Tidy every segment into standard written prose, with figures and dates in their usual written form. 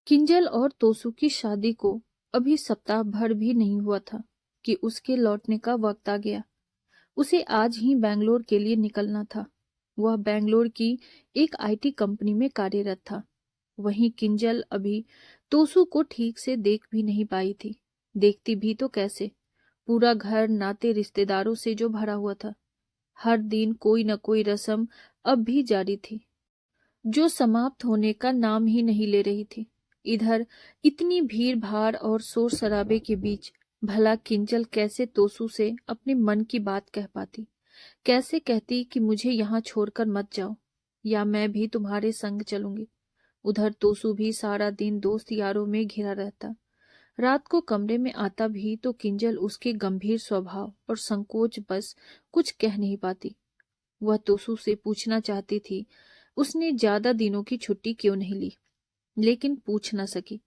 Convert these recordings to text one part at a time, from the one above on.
किंजल और तोसू की शादी को अभी सप्ताह भर भी नहीं हुआ था कि उसके लौटने का वक्त आ गया। उसे आज ही बैंगलोर के लिए निकलना था। वह बैंगलोर की एक आईटी कंपनी में कार्यरत था। वहीं किंजल अभी तोसू को ठीक से देख भी नहीं पाई थी। देखती भी तो कैसे, पूरा घर नाते रिश्तेदारों से जो भरा हुआ था। हर दिन कोई न कोई रस्म अब भी जारी थी, जो समाप्त होने का नाम ही नहीं ले रही थी। इधर इतनी भीड़ भाड़ और शोर शराबे के बीच भला किंजल कैसे तोसू से अपने मन की बात कह पाती? कैसे कहती कि मुझे यहाँ छोड़कर मत जाओ, या मैं भी तुम्हारे संग चलूंगी। उधर तोसू भी सारा दिन दोस्त यारों में घिरा रहता। रात को कमरे में आता भी तो किंजल उसके गंभीर स्वभाव और संकोच बस कुछ कह नहीं पाती। वह तोसू से पूछना चाहती थी उसने ज्यादा दिनों की छुट्टी क्यों नहीं ली, लेकिन पूछ न सकी।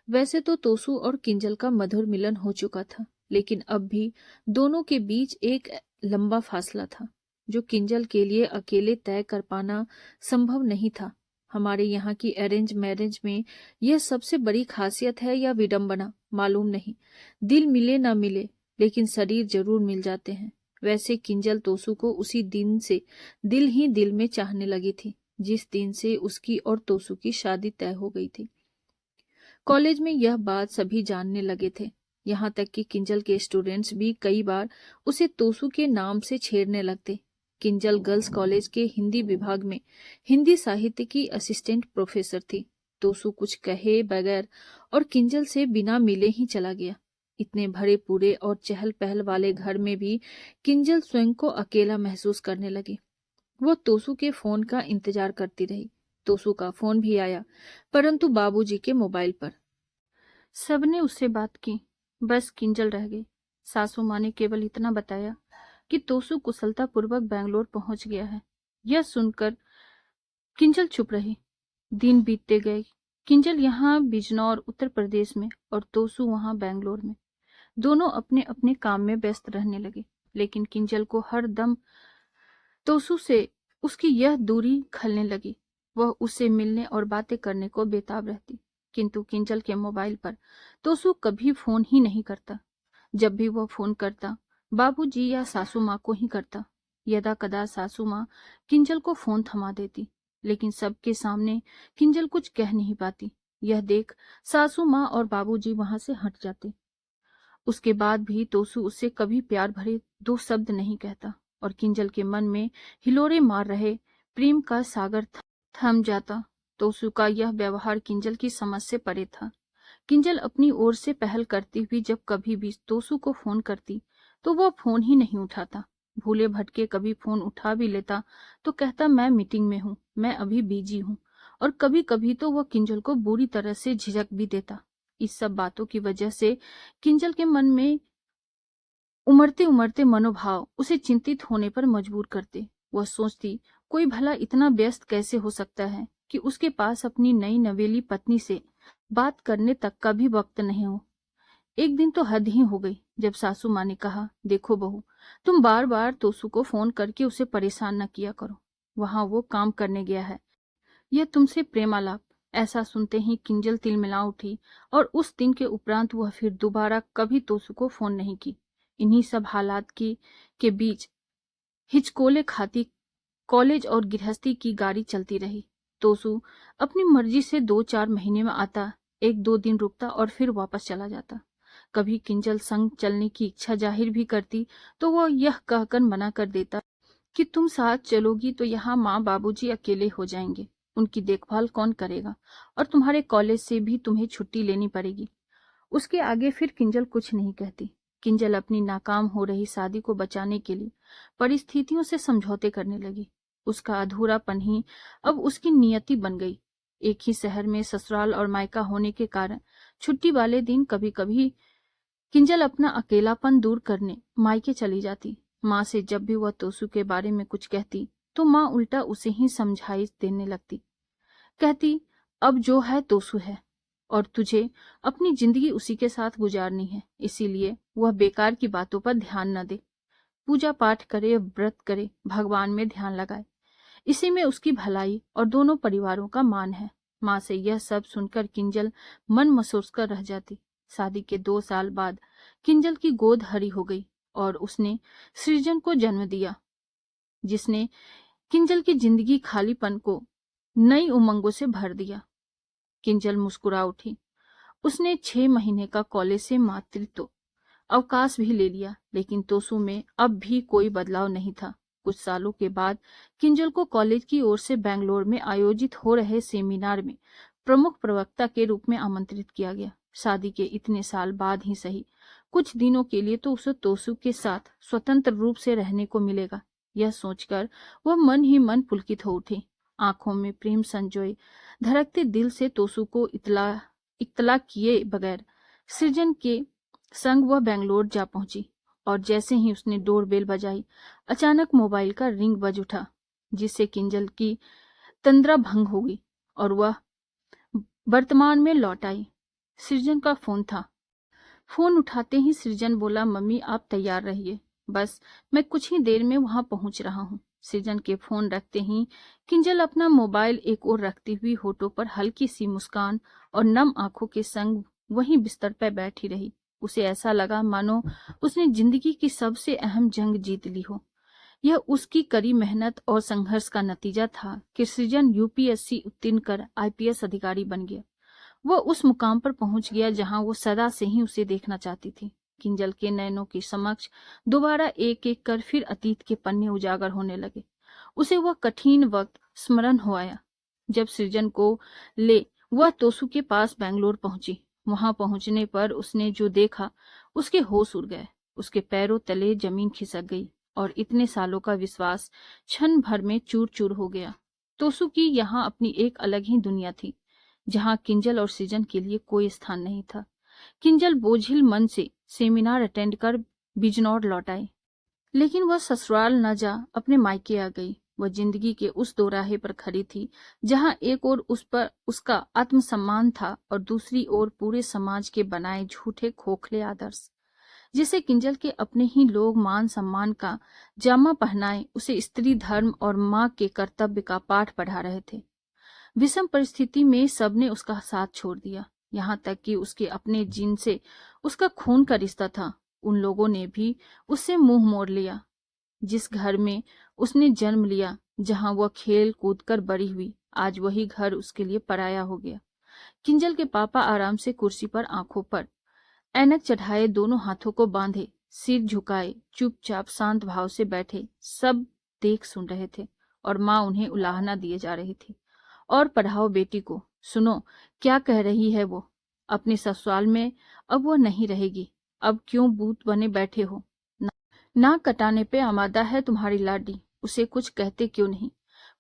वैसे तो तोसू और किंजल का मधुर मिलन हो चुका था, लेकिन अब भी दोनों के बीच एक लंबा फासला था, जो किंजल के लिए अकेले तय कर पाना संभव नहीं था। हमारे यहाँ की अरेंज मैरिज में यह सबसे बड़ी खासियत है या विडंबना मालूम नहीं। दिल मिले ना मिले, लेकिन शरीर जरूर मिल जाते हैं। वैसे किंजल तोसू को उसी दिन से दिल ही दिल में चाहने लगी थी, जिस दिन से उसकी और तोसू की शादी तय हो गई थी। कॉलेज में यह बात सभी जानने लगे थे। यहाँ तक कि किंजल के स्टूडेंट्स भी कई बार उसे तोसू के नाम से छेड़ने लगते। किंजल गर्ल्स कॉलेज के हिंदी विभाग में हिंदी साहित्य की असिस्टेंट प्रोफेसर थी। तोसू कुछ कहे बगैर और किंजल से बिना मिले ही चला गया। इतने भरे पूरे और चहल पहल वाले घर में भी किंजल स्वयं को अकेला महसूस करने लगी। वो तोसू के फोन का इंतजार करती रही। तोसू का फोन भी आया, परंतु बाबूजी के मोबाइल पर। सबने उससे बात की, बस किंजल रह गई। सासू माँ ने केवल इतना बताया कि तोसू कुशलतापूर्वक बैंगलोर पहुंच गया है। यह सुनकर किंजल चुप रही। दिन बीतते गए। किंजल यहाँ बिजनौर उत्तर प्रदेश में और तोसू वहां बैंगलोर में। दोनों अपने अपने काम में व्यस्त रहने लगे, लेकिन किंजल को हर दम तोसू से उसकी यह दूरी खलने लगी। वह उससे मिलने और बातें करने को बेताब रहती, किंतु किंजल के मोबाइल पर तोसू कभी फोन ही नहीं करता। जब भी वह फोन करता, बाबूजी या सासू माँ को ही करता। यदा कदा सासू माँ किंजल को फोन थमा देती, लेकिन सबके सामने किंजल कुछ कह नहीं पाती। यह देख सासू माँ और बाबूजी वहां से हट जाते। उसके बाद भी तोसू उससे कभी प्यार भरे दो शब्द नहीं कहता, और किंजल के मन में हिलोरे मार रहे प्रेम का सागर थम जाता। तोसू का यह व्यवहार किंजल की समझ से परे था। किंजल अपनी ओर से पहल करती हुई जब कभी भी तोसू को फोन करती तो वह फोन ही नहीं उठाता। भूले भटके कभी फोन उठा भी लेता तो कहता मैं मीटिंग में हूँ, मैं अभी बिजी हूँ, और कभी कभी तो वह किंजल को बुरी तरह से झिझक भी देता। इस सब बातों की वजह से किंजल के मन में उमड़ते उमड़ते मनोभाव उसे चिंतित होने पर मजबूर करते। वह सोचती कोई भला इतना व्यस्त कैसे हो सकता है कि उसके पास अपनी नई नवेली पत्नी से बात करने तक का भी वक्त नहीं हो। एक दिन तो हद ही हो गई जब सासू माँ ने कहा, देखो बहू, तुम बार बार तोसू को फोन करके उसे परेशान न किया करो, वहां वो काम करने गया है, यह तुमसे प्रेमालाप। ऐसा सुनते ही किंजल तिलमिला उठी और उस दिन के उपरांत वह फिर दोबारा कभी तोसू को फोन नहीं की। इन्हीं सब हालात की के बीच हिचकोले खाती कॉलेज और गृहस्थी की गाड़ी चलती रही। तोसू अपनी मर्जी से 2-4 महीने में आता, 1-2 दिन रुकता और फिर वापस चला जाता। कभी किंजल संग चलने की इच्छा जाहिर भी करती तो वह यह कहकर मना कर देता कि तुम साथ चलोगी तो यहाँ माँ बाबूजी अकेले हो जाएंगे, उनकी देखभाल कौन करेगा, और तुम्हारे कॉलेज से भी तुम्हें छुट्टी लेनी पड़ेगी। उसके आगे फिर किंजल कुछ नहीं कहती। किंजल अपनी नाकाम हो रही शादी को बचाने के लिए परिस्थितियों से समझौते करने लगी। उसका अधूरापन ही अब उसकी नियति बन गई। एक ही शहर में ससुराल और मायका होने के कारण छुट्टी वाले दिन कभी कभी किंजल अपना अकेलापन दूर करने मायके चली जाती। माँ से जब भी वह तोसू के बारे में कुछ कहती तो माँ उल्टा उसे ही समझाई देने लगती। कहती, अब जो है तोसू है और तुझे अपनी जिंदगी उसी के साथ गुजारनी है, इसीलिए वह बेकार की बातों पर ध्यान न दे। पूजा पाठ करे, व्रत करे, भगवान में ध्यान लगाए, इसी में उसकी भलाई और दोनों परिवारों का मान है। माँ से यह सब सुनकर किंजल मन मसोस कर रह जाती। शादी के 2 साल बाद किंजल की गोद हरी हो गई और उसने सृजन को जन्म दिया, जिसने किंजल की जिंदगी खालीपन को नई उमंगों से भर दिया। किंजल मुस्कुरा उठी। उसने 6 महीने का कॉलेज से मातृत्व अवकाश भी ले लिया, लेकिन तोसू में अब भी कोई बदलाव नहीं था। कुछ सालों के बाद किंजल को कॉलेज की ओर से बेंगलोर में आयोजित हो रहे सेमिनार में प्रमुख प्रवक्ता के रूप में आमंत्रित किया गया। शादी के इतने साल बाद ही सही, कुछ दिनों के लिए तो उसे तोसू के साथ स्वतंत्र रूप से रहने को मिलेगा। यह सोचकर वह मन ही मन पुलकित हो उठी। आंखों में प्रेम संजोए धड़कते दिल से तोसू को इत्तला किए बगैर सृजन के संग वह बेंगलोर जा पहुंची। और जैसे ही उसने डोरबेल बजाई, अचानक मोबाइल का रिंग बज उठा, जिससे किंजल की तंद्रा भंग हो गई और वह वर्तमान में लौट आई। सृजन का फोन था। फोन उठाते ही सृजन बोला, मम्मी आप तैयार रहिए, बस मैं कुछ ही देर में वहां पहुंच रहा हूं। सृजन के फोन रखते ही किंजल अपना मोबाइल एक ओर रखती हुई होठों पर हल्की सी मुस्कान और नम आंखों के संग वहीं बिस्तर पर बैठी रही। उसे ऐसा लगा मानो उसने जिंदगी की सबसे अहम जंग जीत ली हो। यह उसकी कड़ी मेहनत और संघर्ष का नतीजा था कि सृजन यूपीएससी उत्तीर्ण कर आईपीएस अधिकारी बन गया। वह उस मुकाम पर पहुंच गया जहां वो सदा से ही उसे देखना चाहती थी। किंजल के नयनों के समक्ष दोबारा एक एक कर फिर अतीत के पन्ने उजागर होने लगे। उसे वह कठिन वक्त स्मरण हो आया जब सृजन को ले वह तोसू के पास बेंगलोर पहुंची। वहां पहुंचने पर उसने जो देखा उसके होश उड़ गए। उसके पैरों तले जमीन खिसक गई और इतने सालों का विश्वास क्षण भर में चूर चूर हो गया। तोसू की यहाँ अपनी एक अलग ही दुनिया थी, जहां किंजल और सृजन के लिए कोई स्थान नहीं था। किंजल बोझिल मन से सेमिनार अटेंड कर बिजनौर लौट आई, लेकिन वह ससुराल न जा अपने मायके आ गई। वह जिंदगी के उस दोराहे पर खड़ी थी जहां एक ओर उस पर उसका आत्मसम्मान था और दूसरी ओर पूरे समाज के बनाए झूठे खोखले आदर्श, जिसे किंजल के अपने ही लोग मान सम्मान का जामा पहनाए उसे स्त्री धर्म और मां के कर्तव्य का पाठ पढ़ा रहे थे। विषम परिस्थिति में सबने उसका साथ छोड़ दिया, यहाँ तक कि उसके अपने जिनसे उसका खून का रिश्ता था उन लोगों ने भी उससे मुंह मोड़ लिया। जिस घर में उसने जन्म लिया, जहां वह खेल कूद कर बड़ी हुई, आज वही घर उसके लिए पराया हो गया। किंजल के पापा आराम से कुर्सी पर आंखों पर ऐनक चढ़ाए दोनों हाथों को बांधे सिर झुकाए चुपचाप शांत भाव से बैठे सब देख सुन रहे थे और माँ उन्हें उलाहना दिए जा रही थी। और पढ़ाओ बेटी को, सुनो क्या कह रही है वो, अपने ससुराल में अब वो नहीं रहेगी, अब क्यों बूत बने बैठे हो, ना कटाने पे आमादा है तुम्हारी लाडी, उसे कुछ कहते क्यों नहीं।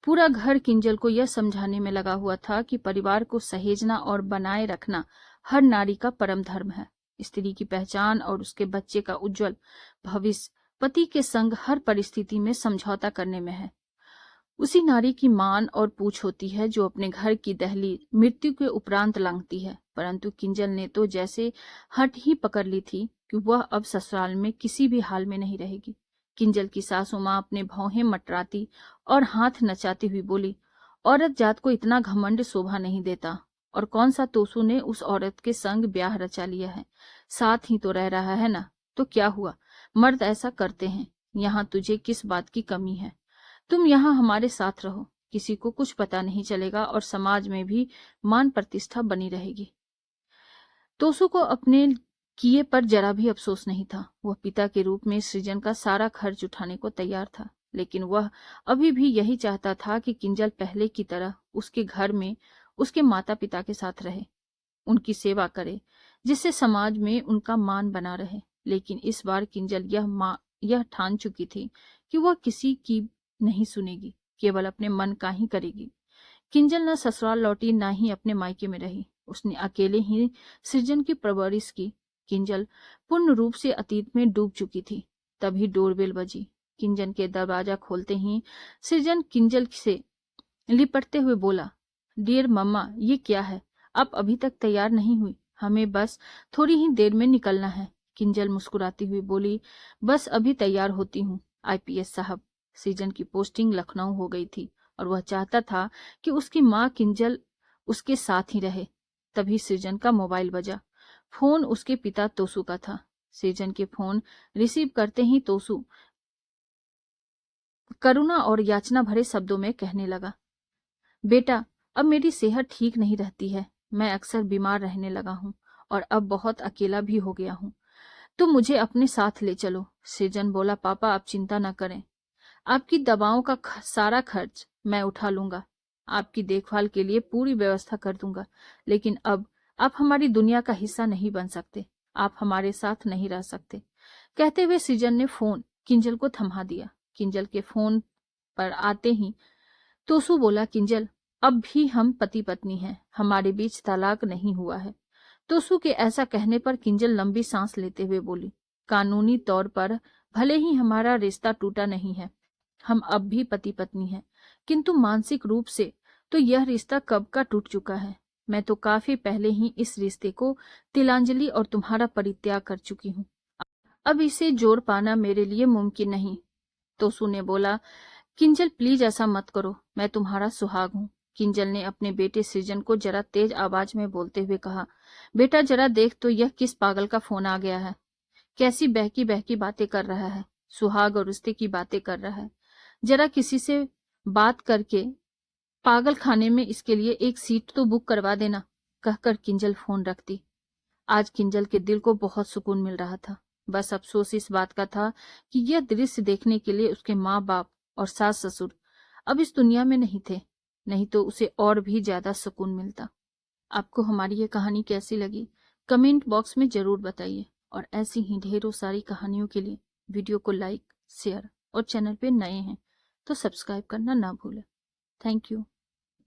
पूरा घर किंजल को यह समझाने में लगा हुआ था कि परिवार को सहेजना और बनाए रखना हर नारी का परम धर्म है। स्त्री की पहचान और उसके बच्चे का उज्जवल भविष्य पति के संग हर परिस्थिति में समझौता करने में है। उसी नारी की मान और पूछ होती है जो अपने घर की दहलीज मृत्यु के उपरांत लांघती है। परंतु किंजल ने तो जैसे हट ही पकड़ ली थी कि वह अब ससुराल में किसी भी हाल में नहीं रहेगी। किंजल की सासू माँ अपने भौहें मटराती और हाथ नचाती हुई बोली, औरत जात को इतना घमंड शोभा नहीं देता, और कौन सा तोसू ने उस औरत के संग ब्याह रचा लिया है, साथ ही तो रह रहा है ना, तो क्या हुआ, मर्द ऐसा करते हैं, यहाँ तुझे किस बात की कमी है, तुम यहाँ हमारे साथ रहो, किसी को कुछ पता नहीं चलेगा और समाज में भी मान प्रतिष्ठा बनी रहेगी। तोसू को अपने किए पर जरा भी अफसोस नहीं था। वह पिता के रूप में सृजन का सारा खर्च उठाने को तैयार था, लेकिन वह अभी भी यही चाहता था कि किंजल पहले की तरह उसके घर में उसके माता पिता के साथ रहे, उनकी सेवा करे, जिससे समाज में उनका मान बना रहे। लेकिन इस बार किंजल यह ठान चुकी थी कि वह किसी की नहीं सुनेगी, केवल अपने मन का ही करेगी। किंजल न ससुराल लौटी न ही अपने मायके में रही, उसने अकेले ही सृजन की परवरिश की। किंजल पूर्ण रूप से अतीत में डूब चुकी थी। तभी डोरबेल बजी। किंजल के दरवाजा खोलते ही सृजन किंजल से लिपटते हुए बोला, डियर मम्मा ये क्या है, आप अभी तक तैयार नहीं हुई, हमें बस थोड़ी ही देर में निकलना है। किंजल मुस्कुराती हुई बोली, बस अभी तैयार होती हूँ आईपीएस साहब। सृजन की पोस्टिंग लखनऊ हो गई थी और वह चाहता था कि उसकी माँ किंजल उसके साथ ही रहे। तभी सृजन का मोबाइल बजा। फोन उसके पिता तोसू का था। सृजन के फोन रिसीव करते ही तोसू करुणा और याचना भरे शब्दों में कहने लगा, बेटा, अब मेरी सेहत ठीक नहीं रहती है। मैं अक्सर बीमार रहने लगा हूँ और अब बहुत अकेला भी हो गया हूँ। तुम मुझे अपने साथ ले चलो। सृजन बोला, पापा आप चिंता न करें, आपकी दवाओं का सारा खर्च मैं उठा लूंगा, आपकी देखभाल के लिए पूरी व्यवस्था कर दूंगा। लेकिन अब आप हमारी दुनिया का हिस्सा नहीं बन सकते, आप हमारे साथ नहीं रह सकते। कहते हुए सृजन ने फोन किंजल को थमा दिया। किंजल के फोन पर आते ही तोसू बोला, किंजल, अब भी हम पति पत्नी हैं, हमारे बीच तलाक नहीं हुआ है। तोसू के ऐसा कहने पर किंजल लंबी सांस लेते हुए बोली, कानूनी तौर पर भले ही हमारा रिश्ता टूटा नहीं है, हम अब भी पति पत्नी हैं, किंतु मानसिक रूप से तो यह रिश्ता कब का टूट चुका है। मैं तो काफी पहले ही इस रिश्ते को तिलांजलि और तुम्हारा परित्याग कर चुकी हूँ। अब इसे जोड़ पाना मेरे लिए मुमकिन नहीं। तोसू ने बोला, किंजल प्लीज ऐसा मत करो, मैं तुम्हारा सुहाग हूँ। किंजल ने अपने बेटे सृजन को जरा तेज आवाज में बोलते हुए कहा, बेटा जरा देख तो यह किस पागल का फोन आ गया है, कैसी बहकी बहकी बातें कर रहा है, सुहाग और रिश्ते की बातें कर रहा है। जरा किसी से बात करके पागल खाने में इसके लिए एक सीट तो बुक करवा देना। कहकर किंजल फोन रख दी। आज किंजल के दिल को बहुत सुकून मिल रहा था। बस अफसोस इस बात का था कि यह दृश्य देखने के लिए उसके माँ बाप और सास ससुर अब इस दुनिया में नहीं थे, नहीं तो उसे और भी ज्यादा सुकून मिलता। आपको हमारी ये कहानी कैसी लगी कमेंट बॉक्स में जरूर बताइए, और ऐसी ही ढेरों सारी कहानियों के लिए वीडियो को लाइक, शेयर और चैनल पे नए हैं तो सब्सक्राइब करना ना भूलें। Thank you.